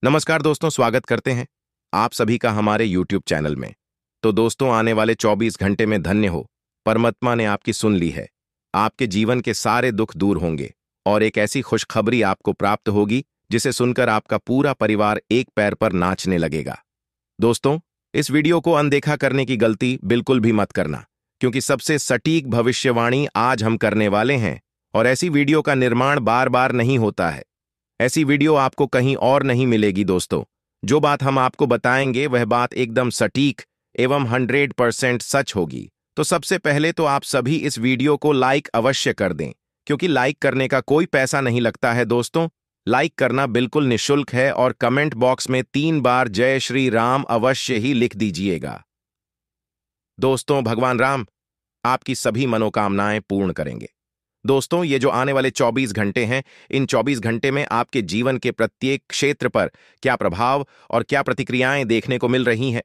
नमस्कार दोस्तों, स्वागत करते हैं आप सभी का हमारे YouTube चैनल में। तो दोस्तों, आने वाले 24 घंटे में धन्य हो, परमात्मा ने आपकी सुन ली है। आपके जीवन के सारे दुख दूर होंगे और एक ऐसी खुशखबरी आपको प्राप्त होगी जिसे सुनकर आपका पूरा परिवार एक पैर पर नाचने लगेगा। दोस्तों, इस वीडियो को अनदेखा करने की गलती बिल्कुल भी मत करना, क्योंकि सबसे सटीक भविष्यवाणी आज हम करने वाले हैं और ऐसी वीडियो का निर्माण बार बार नहीं होता है। ऐसी वीडियो आपको कहीं और नहीं मिलेगी दोस्तों। जो बात हम आपको बताएंगे वह बात एकदम सटीक एवं 100% सच होगी। तो सबसे पहले तो आप सभी इस वीडियो को लाइक अवश्य कर दें, क्योंकि लाइक करने का कोई पैसा नहीं लगता है दोस्तों। लाइक करना बिल्कुल निःशुल्क है और कमेंट बॉक्स में 3 बार जय श्री राम अवश्य ही लिख दीजिएगा। दोस्तों, भगवान राम आपकी सभी मनोकामनाएं पूर्ण करेंगे। दोस्तों, ये जो आने वाले 24 घंटे हैं, इन 24 घंटे में आपके जीवन के प्रत्येक क्षेत्र पर क्या प्रभाव और क्या प्रतिक्रियाएं देखने को मिल रही हैं।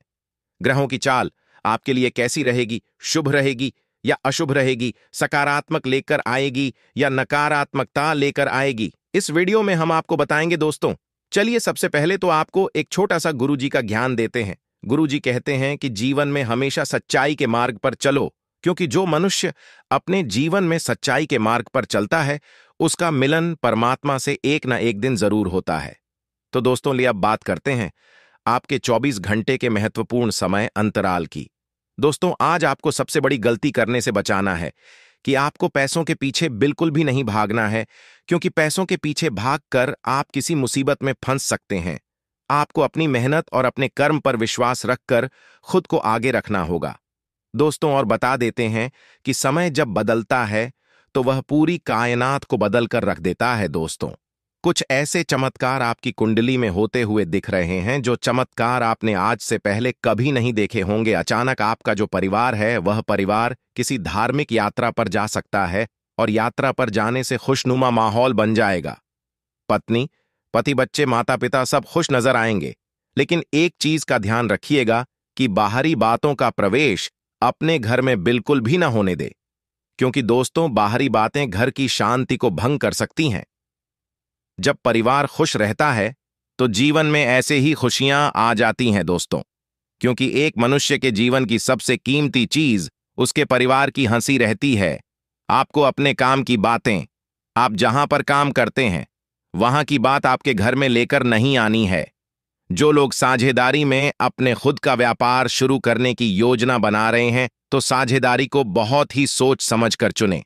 ग्रहों की चाल आपके लिए कैसी रहेगी, शुभ रहेगी या अशुभ रहेगी, सकारात्मक लेकर आएगी या नकारात्मकता लेकर आएगी, इस वीडियो में हम आपको बताएंगे दोस्तों। चलिए, सबसे पहले तो आपको एक छोटा सा गुरुजी का ज्ञान देते हैं। गुरुजी कहते हैं कि जीवन में हमेशा सच्चाई के मार्ग पर चलो, क्योंकि जो मनुष्य अपने जीवन में सच्चाई के मार्ग पर चलता है उसका मिलन परमात्मा से एक ना एक दिन जरूर होता है। तो दोस्तों, लिए अब बात करते हैं आपके 24 घंटे के महत्वपूर्ण समय अंतराल की। दोस्तों, आज आपको सबसे बड़ी गलती करने से बचाना है कि आपको पैसों के पीछे बिल्कुल भी नहीं भागना है, क्योंकि पैसों के पीछे भागकर आप किसी मुसीबत में फंस सकते हैं। आपको अपनी मेहनत और अपने कर्म पर विश्वास रखकर खुद को आगे रखना होगा दोस्तों। और बता देते हैं कि समय जब बदलता है तो वह पूरी कायनात को बदल कर रख देता है दोस्तों। कुछ ऐसे चमत्कार आपकी कुंडली में होते हुए दिख रहे हैं जो चमत्कार आपने आज से पहले कभी नहीं देखे होंगे। अचानक आपका जो परिवार है वह परिवार किसी धार्मिक यात्रा पर जा सकता है और यात्रा पर जाने से खुशनुमा माहौल बन जाएगा। पत्नी, पति, बच्चे, माता पिता सब खुश नजर आएंगे। लेकिन एक चीज का ध्यान रखिएगा कि बाहरी बातों का प्रवेश अपने घर में बिल्कुल भी ना होने दे, क्योंकि दोस्तों, बाहरी बातें घर की शांति को भंग कर सकती हैं। जब परिवार खुश रहता है तो जीवन में ऐसे ही खुशियां आ जाती हैं दोस्तों, क्योंकि एक मनुष्य के जीवन की सबसे कीमती चीज उसके परिवार की हंसी रहती है। आपको अपने काम की बातें, आप जहां पर काम करते हैं वहां की बात आपके घर में लेकर नहीं आनी है। जो लोग साझेदारी में अपने खुद का व्यापार शुरू करने की योजना बना रहे हैं तो साझेदारी को बहुत ही सोच समझ कर चुनें।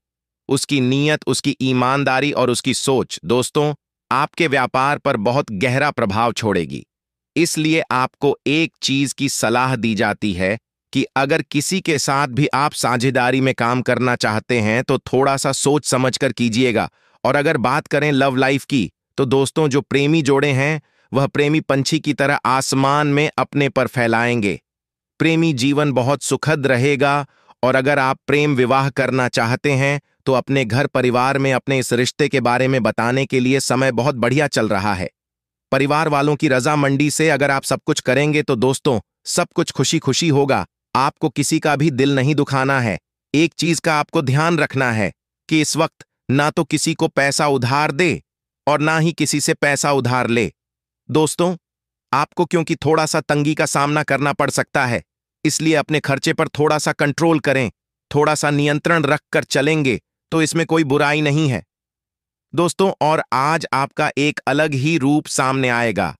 उसकी नीयत, उसकी ईमानदारी और उसकी सोच दोस्तों आपके व्यापार पर बहुत गहरा प्रभाव छोड़ेगी। इसलिए आपको एक चीज की सलाह दी जाती है कि अगर किसी के साथ भी आप साझेदारी में काम करना चाहते हैं तो थोड़ा सा सोच समझ कर कीजिएगा। और अगर बात करें लव लाइफ की, तो दोस्तों, जो प्रेमी जोड़े हैं वह प्रेमी पंछी की तरह आसमान में अपने पर फैलाएंगे। प्रेमी जीवन बहुत सुखद रहेगा। और अगर आप प्रेम विवाह करना चाहते हैं तो अपने घर परिवार में अपने इस रिश्ते के बारे में बताने के लिए समय बहुत बढ़िया चल रहा है। परिवार वालों की रजामंदी से अगर आप सब कुछ करेंगे तो दोस्तों सब कुछ खुशी खुशी होगा। आपको किसी का भी दिल नहीं दुखाना है। एक चीज का आपको ध्यान रखना है कि इस वक्त ना तो किसी को पैसा उधार दे और ना ही किसी से पैसा उधार ले। दोस्तों, आपको क्योंकि थोड़ा सा तंगी का सामना करना पड़ सकता है, इसलिए अपने खर्चे पर थोड़ा सा कंट्रोल करें। थोड़ा सा नियंत्रण रखकर चलेंगे तो इसमें कोई बुराई नहीं है दोस्तों। और आज आपका एक अलग ही रूप सामने आएगा।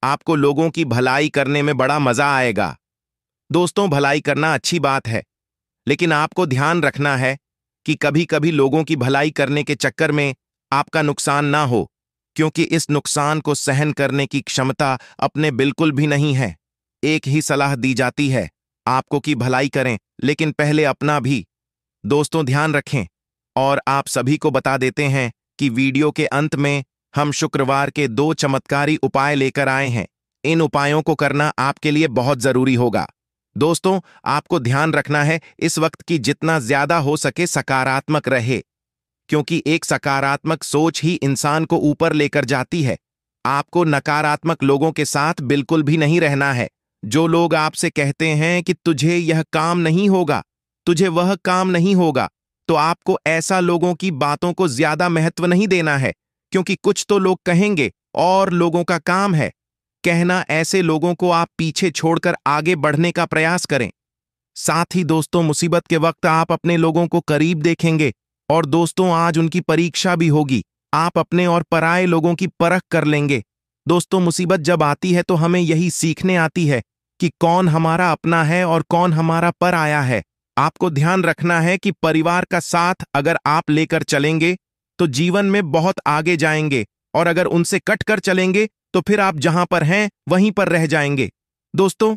आपको लोगों की भलाई करने में बड़ा मजा आएगा दोस्तों। भलाई करना अच्छी बात है, लेकिन आपको ध्यान रखना है कि कभी कभी लोगों की भलाई करने के चक्कर में आपका नुकसान ना हो, क्योंकि इस नुकसान को सहन करने की क्षमता अपने बिल्कुल भी नहीं है। एक ही सलाह दी जाती है आपको कि भलाई करें, लेकिन पहले अपना भी दोस्तों ध्यान रखें। और आप सभी को बता देते हैं कि वीडियो के अंत में हम शुक्रवार के 2 चमत्कारी उपाय लेकर आए हैं। इन उपायों को करना आपके लिए बहुत जरूरी होगा दोस्तों। आपको ध्यान रखना है इस वक्त की जितना ज्यादा हो सके सकारात्मक रहे, क्योंकि एक सकारात्मक सोच ही इंसान को ऊपर लेकर जाती है। आपको नकारात्मक लोगों के साथ बिल्कुल भी नहीं रहना है। जो लोग आपसे कहते हैं कि तुझे यह काम नहीं होगा, तुझे वह काम नहीं होगा, तो आपको ऐसा लोगों की बातों को ज्यादा महत्व नहीं देना है, क्योंकि कुछ तो लोग कहेंगे और लोगों का काम है कहना ऐसे लोगों को आप पीछे छोड़कर आगे बढ़ने का प्रयास करें। साथ ही दोस्तों, मुसीबत के वक्त आप अपने लोगों को करीब देखेंगे और दोस्तों आज उनकी परीक्षा भी होगी। आप अपने और पराये लोगों की परख कर लेंगे। दोस्तों, मुसीबत जब आती है तो हमें यही सीखने आती है कि कौन हमारा अपना है और कौन हमारा पराया है। आपको ध्यान रखना है कि परिवार का साथ अगर आप लेकर चलेंगे तो जीवन में बहुत आगे जाएंगे, और अगर उनसे कट कर चलेंगे तो फिर आप जहां पर हैं वहीं पर रह जाएंगे। दोस्तों,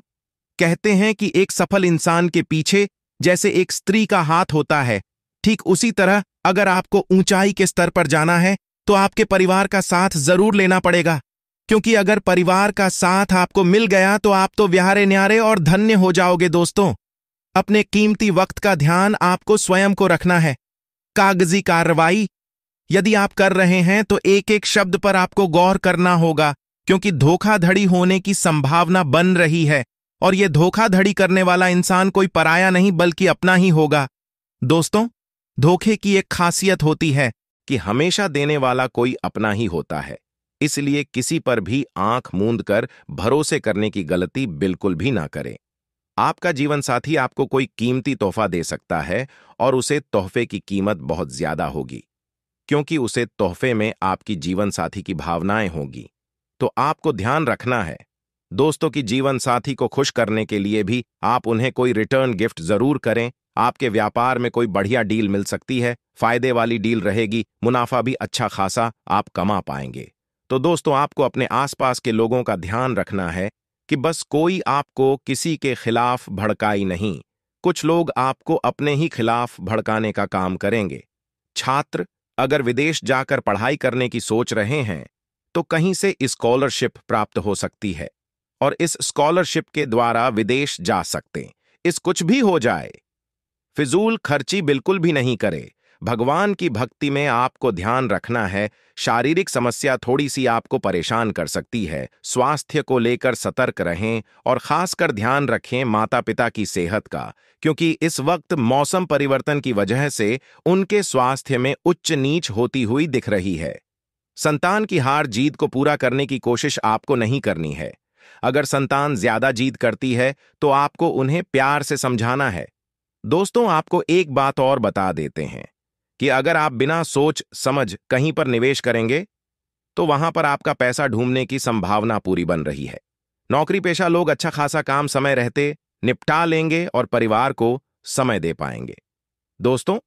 कहते हैं कि एक सफल इंसान के पीछे जैसे एक स्त्री का हाथ होता है, ठीक उसी तरह अगर आपको ऊंचाई के स्तर पर जाना है तो आपके परिवार का साथ जरूर लेना पड़ेगा, क्योंकि अगर परिवार का साथ आपको मिल गया तो आप तो व्यारे न्यारे और धन्य हो जाओगे। दोस्तों, अपने कीमती वक्त का ध्यान आपको स्वयं को रखना है। कागजी कार्रवाई यदि आप कर रहे हैं तो एक एक शब्द पर आपको गौर करना होगा, क्योंकि धोखाधड़ी होने की संभावना बन रही है, और यह धोखाधड़ी करने वाला इंसान कोई पराया नहीं बल्कि अपना ही होगा। दोस्तों, धोखे की एक खासियत होती है कि हमेशा देने वाला कोई अपना ही होता है, इसलिए किसी पर भी आंख मूंद कर भरोसे करने की गलती बिल्कुल भी ना करें। आपका जीवन साथी आपको कोई कीमती तोहफा दे सकता है और उसे तोहफे की कीमत बहुत ज्यादा होगी, क्योंकि उसे तोहफे में आपकी जीवन साथी की भावनाएं होंगी। तो आपको ध्यान रखना है दोस्तों कि जीवन साथी को खुश करने के लिए भी आप उन्हें कोई रिटर्न गिफ्ट जरूर करें। आपके व्यापार में कोई बढ़िया डील मिल सकती है, फायदे वाली डील रहेगी, मुनाफा भी अच्छा खासा आप कमा पाएंगे। तो दोस्तों, आपको अपने आसपास के लोगों का ध्यान रखना है कि बस कोई आपको किसी के खिलाफ भड़काई नहीं। कुछ लोग आपको अपने ही खिलाफ भड़काने का काम करेंगे। छात्र अगर विदेश जाकर पढ़ाई करने की सोच रहे हैं तो कहीं से स्कॉलरशिप प्राप्त हो सकती है, और इस स्कॉलरशिप के द्वारा विदेश जा सकते। इस कुछ भी हो जाए, फिजूल खर्ची बिल्कुल भी नहीं करे। भगवान की भक्ति में आपको ध्यान रखना है। शारीरिक समस्या थोड़ी सी आपको परेशान कर सकती है। स्वास्थ्य को लेकर सतर्क रहें और खासकर ध्यान रखें माता पिता की सेहत का, क्योंकि इस वक्त मौसम परिवर्तन की वजह से उनके स्वास्थ्य में उच्च नीच होती हुई दिख रही है। संतान की हार जीत को पूरा करने की कोशिश आपको नहीं करनी है। अगर संतान ज्यादा जिद करती है तो आपको उन्हें प्यार से समझाना है। दोस्तों, आपको एक बात और बता देते हैं कि अगर आप बिना सोच समझ कहीं पर निवेश करेंगे तो वहां पर आपका पैसा ढूंढने की संभावना पूरी बन रही है। नौकरी पेशा लोग अच्छा खासा काम समय रहते निपटा लेंगे और परिवार को समय दे पाएंगे। दोस्तों,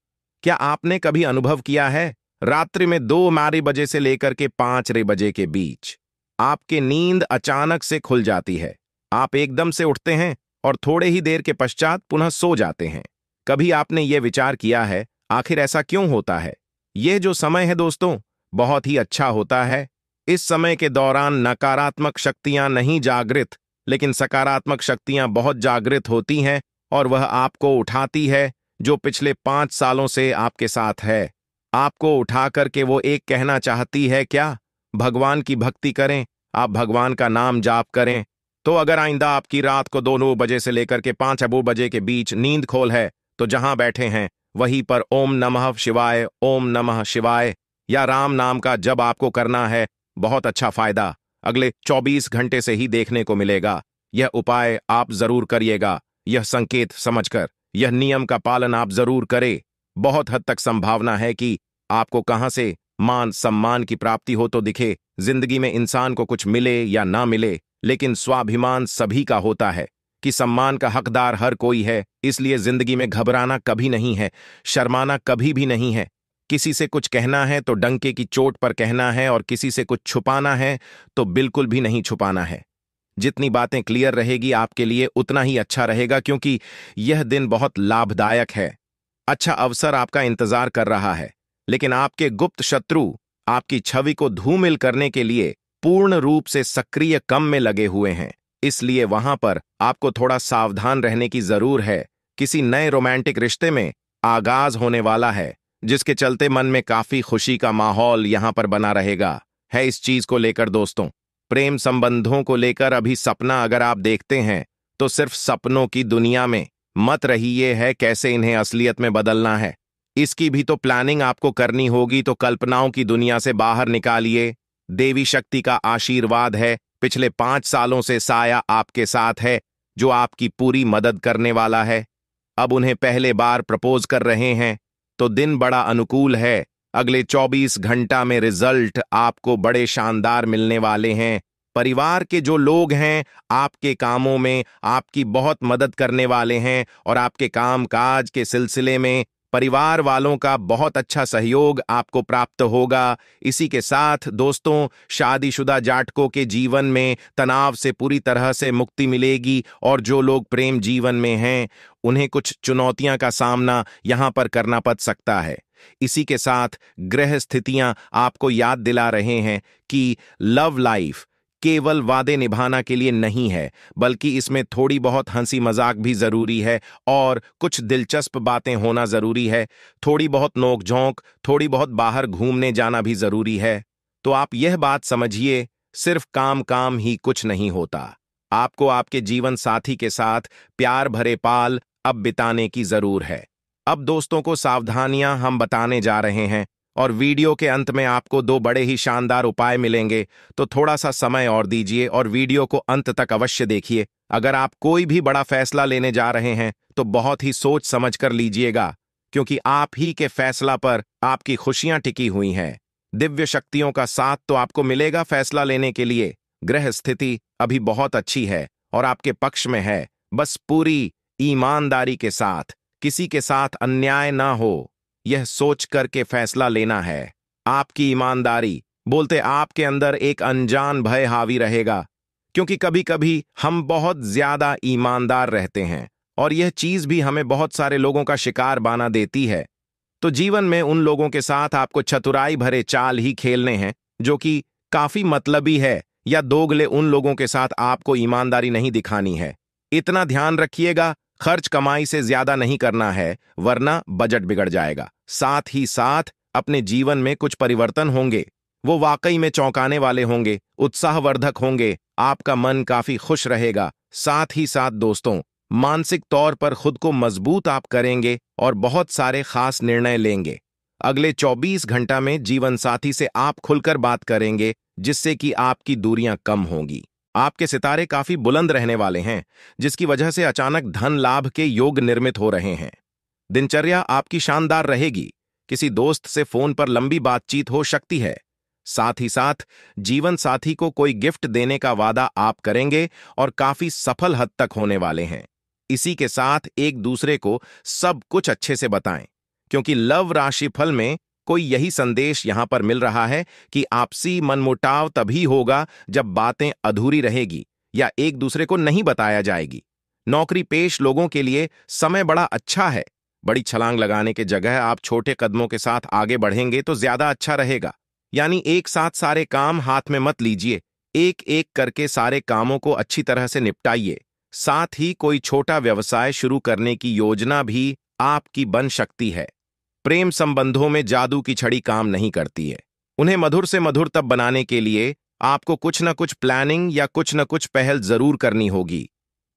क्या आपने कभी अनुभव किया है रात्रि में 2 बजे से लेकर के 5 बजे के बीच आपकी नींद अचानक से खुल जाती है, आप एकदम से उठते हैं और थोड़े ही देर के पश्चात पुनः सो जाते हैं? कभी आपने ये विचार किया है आखिर ऐसा क्यों होता है? यह जो समय है दोस्तों, बहुत ही अच्छा होता है। इस समय के दौरान नकारात्मक शक्तियां नहीं जागृत, लेकिन सकारात्मक शक्तियां बहुत जागृत होती हैं, और वह आपको उठाती है जो पिछले 5 सालों से आपके साथ है। आपको उठा करके वो एक कहना चाहती है, क्या भगवान की भक्ति करें, आप भगवान का नाम जाप करें। तो अगर आइंदा आपकी रात को 2 बजे से लेकर के 5 बजे के बीच नींद खोल है तो जहां बैठे हैं वहीं पर ओम नमः शिवाय, ओम नमः शिवाय या राम नाम का जब आपको करना है। बहुत अच्छा फायदा अगले 24 घंटे से ही देखने को मिलेगा। यह उपाय आप जरूर करिएगा। यह संकेत समझकर यह नियम का पालन आप जरूर करें। बहुत हद तक संभावना है कि आपको कहां से मान सम्मान की प्राप्ति हो तो दिखे। जिंदगी में इंसान को कुछ मिले या ना मिले, लेकिन स्वाभिमान सभी का होता है कि सम्मान का हकदार हर कोई है। इसलिए जिंदगी में घबराना कभी नहीं है, शर्माना कभी भी नहीं है। किसी से कुछ कहना है तो डंके की चोट पर कहना है, और किसी से कुछ छुपाना है तो बिल्कुल भी नहीं छुपाना है। जितनी बातें क्लियर रहेगी आपके लिए उतना ही अच्छा रहेगा, क्योंकि यह दिन बहुत लाभदायक है। अच्छा अवसर आपका इंतजार कर रहा है, लेकिन आपके गुप्त शत्रु आपकी छवि को धूमिल करने के लिए पूर्ण रूप से सक्रिय काम में लगे हुए हैं। इसलिए वहां पर आपको थोड़ा सावधान रहने की जरूर है। किसी नए रोमांटिक रिश्ते में आगाज होने वाला है, जिसके चलते मन में काफी खुशी का माहौल यहां पर बना रहेगा। है इस चीज को लेकर दोस्तों, प्रेम संबंधों को लेकर अभी सपना अगर आप देखते हैं तो सिर्फ सपनों की दुनिया में मत रहिए, है कैसे इन्हें असलियत में बदलना है इसकी भी तो प्लानिंग आपको करनी होगी। तो कल्पनाओं की दुनिया से बाहर निकालिए। देवी शक्ति का आशीर्वाद है, पिछले 5 सालों से साया आपके साथ है, जो आपकी पूरी मदद करने वाला है। अब उन्हें पहले बार प्रपोज कर रहे हैं, तो दिन बड़ा अनुकूल है। अगले 24 घंटा में रिजल्ट आपको बड़े शानदार मिलने वाले हैं। परिवार के जो लोग हैं आपके कामों में आपकी बहुत मदद करने वाले हैं और आपके काम काज के सिलसिले में परिवार वालों का बहुत अच्छा सहयोग आपको प्राप्त होगा। इसी के साथ दोस्तों, शादीशुदा जातकों के जीवन में तनाव से पूरी तरह से मुक्ति मिलेगी और जो लोग प्रेम जीवन में हैं उन्हें कुछ चुनौतियां का सामना यहां पर करना पड़ सकता है। इसी के साथ ग्रह स्थितियां आपको याद दिला रहे हैं कि लव लाइफ केवल वादे निभाना के लिए नहीं है, बल्कि इसमें थोड़ी बहुत हंसी मजाक भी जरूरी है और कुछ दिलचस्प बातें होना जरूरी है। थोड़ी बहुत नोक-झोंक, थोड़ी बहुत बाहर घूमने जाना भी जरूरी है। तो आप यह बात समझिए, सिर्फ काम काम ही कुछ नहीं होता। आपको आपके जीवन साथी के साथ प्यार भरे पाल अब बिताने की जरूर है। अब दोस्तों को सावधानियां हम बताने जा रहे हैं और वीडियो के अंत में आपको 2 बड़े ही शानदार उपाय मिलेंगे, तो थोड़ा सा समय और दीजिए और वीडियो को अंत तक अवश्य देखिए। अगर आप कोई भी बड़ा फैसला लेने जा रहे हैं तो बहुत ही सोच समझ कर लीजिएगा, क्योंकि आप ही के फैसला पर आपकी खुशियां टिकी हुई हैं। दिव्य शक्तियों का साथ तो आपको मिलेगा फैसला लेने के लिए। ग्रह स्थिति अभी बहुत अच्छी है और आपके पक्ष में है। बस पूरी ईमानदारी के साथ किसी के साथ अन्याय ना हो, यह सोच करके फैसला लेना है। आपकी ईमानदारी बोलते आपके अंदर एक अनजान भय हावी रहेगा, क्योंकि कभी कभी हम बहुत ज्यादा ईमानदार रहते हैं और यह चीज भी हमें बहुत सारे लोगों का शिकार बना देती है। तो जीवन में उन लोगों के साथ आपको चतुराई भरे चाल ही खेलने हैं जो कि काफी मतलबी है, या दोगले उन लोगों के साथ आपको ईमानदारी नहीं दिखानी है। इतना ध्यान रखिएगा, खर्च कमाई से ज्यादा नहीं करना है, वरना बजट बिगड़ जाएगा। साथ ही साथ अपने जीवन में कुछ परिवर्तन होंगे, वो वाकई में चौंकाने वाले होंगे, उत्साहवर्धक होंगे। आपका मन काफी खुश रहेगा। साथ ही साथ दोस्तों, मानसिक तौर पर खुद को मजबूत आप करेंगे और बहुत सारे खास निर्णय लेंगे। अगले 24 घंटा में जीवन साथी से आप खुलकर बात करेंगे, जिससे कि आपकी दूरियां कम होंगी। आपके सितारे काफी बुलंद रहने वाले हैं, जिसकी वजह से अचानक धन लाभ के योग निर्मित हो रहे हैं। दिनचर्या आपकी शानदार रहेगी। किसी दोस्त से फोन पर लंबी बातचीत हो सकती है। साथ ही साथ जीवन साथी को कोई गिफ्ट देने का वादा आप करेंगे और काफी सफल हद तक होने वाले हैं। इसी के साथ एक दूसरे को सब कुछ अच्छे से बताएं, क्योंकि लव राशिफल में कोई यही संदेश यहां पर मिल रहा है कि आपसी मनमुटाव तभी होगा जब बातें अधूरी रहेगी या एक दूसरे को नहीं बताया जाएगी। नौकरी पेश लोगों के लिए समय बड़ा अच्छा है। बड़ी छलांग लगाने के जगह आप छोटे कदमों के साथ आगे बढ़ेंगे तो ज्यादा अच्छा रहेगा। यानी एक साथ सारे काम हाथ में मत लीजिए, एक एक करके सारे कामों को अच्छी तरह से निपटाइए। साथ ही कोई छोटा व्यवसाय शुरू करने की योजना भी आपकी बन सकती है। प्रेम संबंधों में जादू की छड़ी काम नहीं करती है। उन्हें मधुर से मधुर तब बनाने के लिए आपको कुछ न कुछ प्लानिंग या कुछ न कुछ पहल जरूर करनी होगी।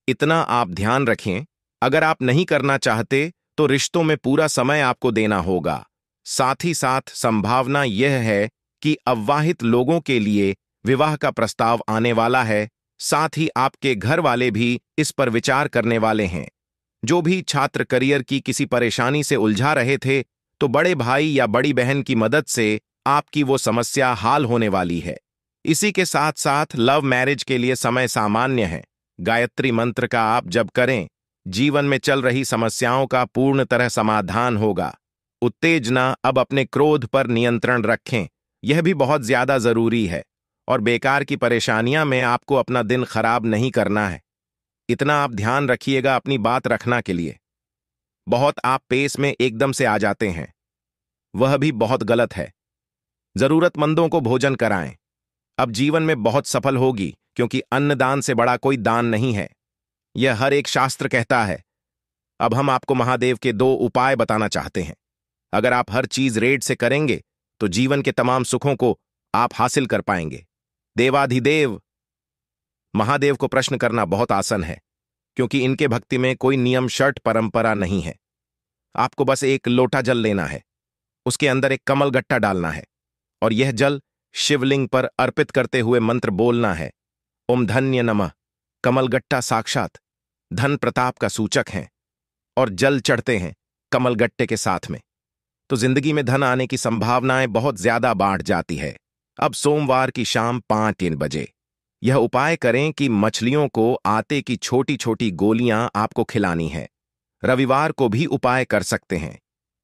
इतना आप ध्यान रखें, अगर आप नहीं करना चाहते तो रिश्तों में पूरा समय आपको देना होगा। साथ ही साथ संभावना यह है कि अविवाहित लोगों के लिए विवाह का प्रस्ताव आने वाला है। साथ ही आपके घर वाले भी इस पर विचार करने वाले हैं। जो भी छात्र करियर की किसी परेशानी से उलझा रहे थे, तो बड़े भाई या बड़ी बहन की मदद से आपकी वो समस्या हाल होने वाली है। इसी के साथ साथ लव मैरिज के लिए समय सामान्य है। गायत्री मंत्र का आप जप करें, जीवन में चल रही समस्याओं का पूर्ण तरह समाधान होगा। उत्तेजना, अब अपने क्रोध पर नियंत्रण रखें, यह भी बहुत ज्यादा जरूरी है। और बेकार की परेशानियां में आपको अपना दिन खराब नहीं करना है। इतना आप ध्यान रखिएगा अपनी बात रखना के लिए। बहुत आप पेस में एकदम से आ जाते हैं, वह भी बहुत गलत है। जरूरतमंदों को भोजन कराएं। अब जीवन में बहुत सफल होगी, क्योंकि अन्नदान से बड़ा कोई दान नहीं है, यह हर एक शास्त्र कहता है। अब हम आपको महादेव के 2 उपाय बताना चाहते हैं। अगर आप हर चीज रेड से करेंगे तो जीवन के तमाम सुखों को आप हासिल कर पाएंगे। देवाधिदेव महादेव को प्रश्न करना बहुत आसान है, क्योंकि इनके भक्ति में कोई नियम शर्त परंपरा नहीं है। आपको बस एक लोटा जल लेना है, उसके अंदर एक कमल गट्टा डालना है और यह जल शिवलिंग पर अर्पित करते हुए मंत्र बोलना है। ओम धन्य नमः। कमलगट्टा साक्षात धन प्रताप का सूचक है और जल चढ़ते हैं कमलगट्टे के साथ में तो जिंदगी में धन आने की संभावनाएं बहुत ज्यादा बढ़ जाती है। अब सोमवार की शाम 5-3 बजे यह उपाय करें कि मछलियों को आटे की छोटी छोटी गोलियां आपको खिलानी है। रविवार को भी उपाय कर सकते हैं,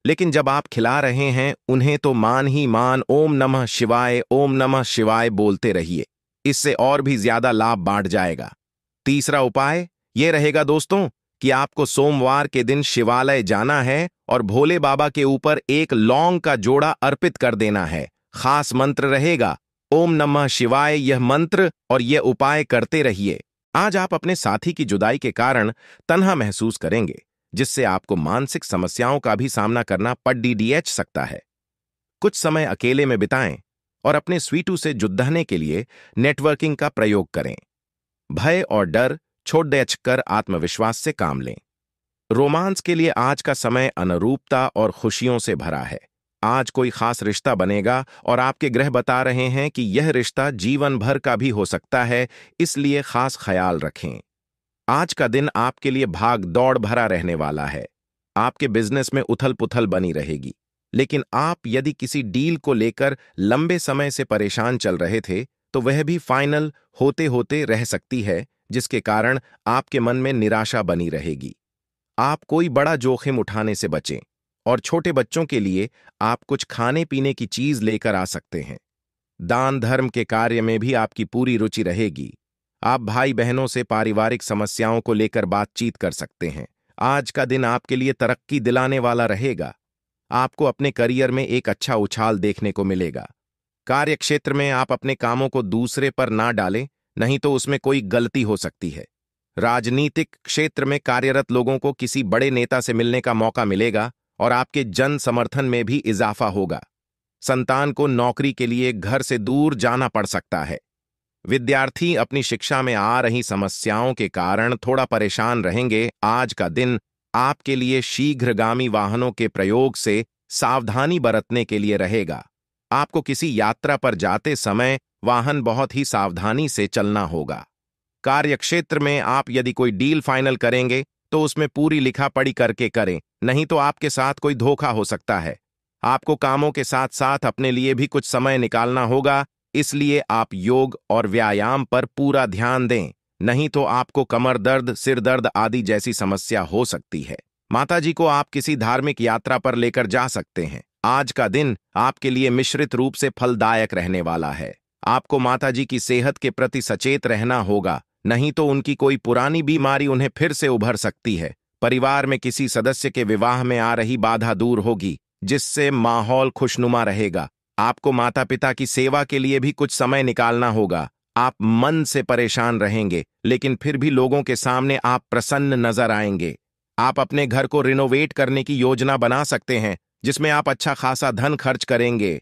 लेकिन जब आप खिला रहे हैं उन्हें तो मान ही मान ओम नमः शिवाय बोलते रहिए, इससे और भी ज्यादा लाभ बांट जाएगा। तीसरा उपाय यह रहेगा दोस्तों कि आपको सोमवार के दिन शिवालय जाना है और भोले बाबा के ऊपर एक लौंग का जोड़ा अर्पित कर देना है। खास मंत्र रहेगा ओम नमः शिवाय यह मंत्र और यह उपाय करते रहिए। आज आप अपने साथी की जुदाई के कारण तन्हा महसूस करेंगे, जिससे आपको मानसिक समस्याओं का भी सामना करना पड़ सकता है। कुछ समय अकेले में बिताएं और अपने स्वीटू से जुड़ने के लिए नेटवर्किंग का प्रयोग करें। भय और डर छोड़ देकर आत्मविश्वास से काम लें। रोमांस के लिए आज का समय अनुरूपता और खुशियों से भरा है। आज कोई खास रिश्ता बनेगा और आपके ग्रह बता रहे हैं कि यह रिश्ता जीवन भर का भी हो सकता है, इसलिए खास ख्याल रखें। आज का दिन आपके लिए भाग दौड़ भरा रहने वाला है। आपके बिजनेस में उथल पुथल बनी रहेगी, लेकिन आप यदि किसी डील को लेकर लंबे समय से परेशान चल रहे थे तो वह भी फाइनल होते होते रह सकती है, जिसके कारण आपके मन में निराशा बनी रहेगी। आप कोई बड़ा जोखिम उठाने से बचें और छोटे बच्चों के लिए आप कुछ खाने पीने की चीज लेकर आ सकते हैं। दान धर्म के कार्य में भी आपकी पूरी रुचि रहेगी। आप भाई बहनों से पारिवारिक समस्याओं को लेकर बातचीत कर सकते हैं। आज का दिन आपके लिए तरक्की दिलाने वाला रहेगा। आपको अपने करियर में एक अच्छा उछाल देखने को मिलेगा। कार्य क्षेत्र में आप अपने कामों को दूसरे पर ना डालें, नहीं तो उसमें कोई गलती हो सकती है। राजनीतिक क्षेत्र में कार्यरत लोगों को किसी बड़े नेता से मिलने का मौका मिलेगा और आपके जन समर्थन में भी इजाफा होगा। संतान को नौकरी के लिए घर से दूर जाना पड़ सकता है। विद्यार्थी अपनी शिक्षा में आ रही समस्याओं के कारण थोड़ा परेशान रहेंगे। आज का दिन आपके लिए शीघ्रगामी वाहनों के प्रयोग से सावधानी बरतने के लिए रहेगा। आपको किसी यात्रा पर जाते समय वाहन बहुत ही सावधानी से चलना होगा। कार्यक्षेत्र में आप यदि कोई डील फाइनल करेंगे तो उसमें पूरी लिखापढ़ी करके करें, नहीं तो आपके साथ कोई धोखा हो सकता है। आपको कामों के साथ साथ अपने लिए भी कुछ समय निकालना होगा, इसलिए आप योग और व्यायाम पर पूरा ध्यान दें, नहीं तो आपको कमर दर्द, सिर दर्द आदि जैसी समस्या हो सकती है। माताजी को आप किसी धार्मिक यात्रा पर लेकर जा सकते हैं। आज का दिन आपके लिए मिश्रित रूप से फलदायक रहने वाला है। आपको माताजी की सेहत के प्रति सचेत रहना होगा, नहीं तो उनकी कोई पुरानी बीमारी उन्हें फिर से उभर सकती है। परिवार में किसी सदस्य के विवाह में आ रही बाधा दूर होगी, जिससे माहौल खुशनुमा रहेगा। आपको माता पिता की सेवा के लिए भी कुछ समय निकालना होगा। आप मन से परेशान रहेंगे, लेकिन फिर भी लोगों के सामने आप प्रसन्न नजर आएंगे। आप अपने घर को रिनोवेट करने की योजना बना सकते हैं, जिसमें आप अच्छा खासा धन खर्च करेंगे।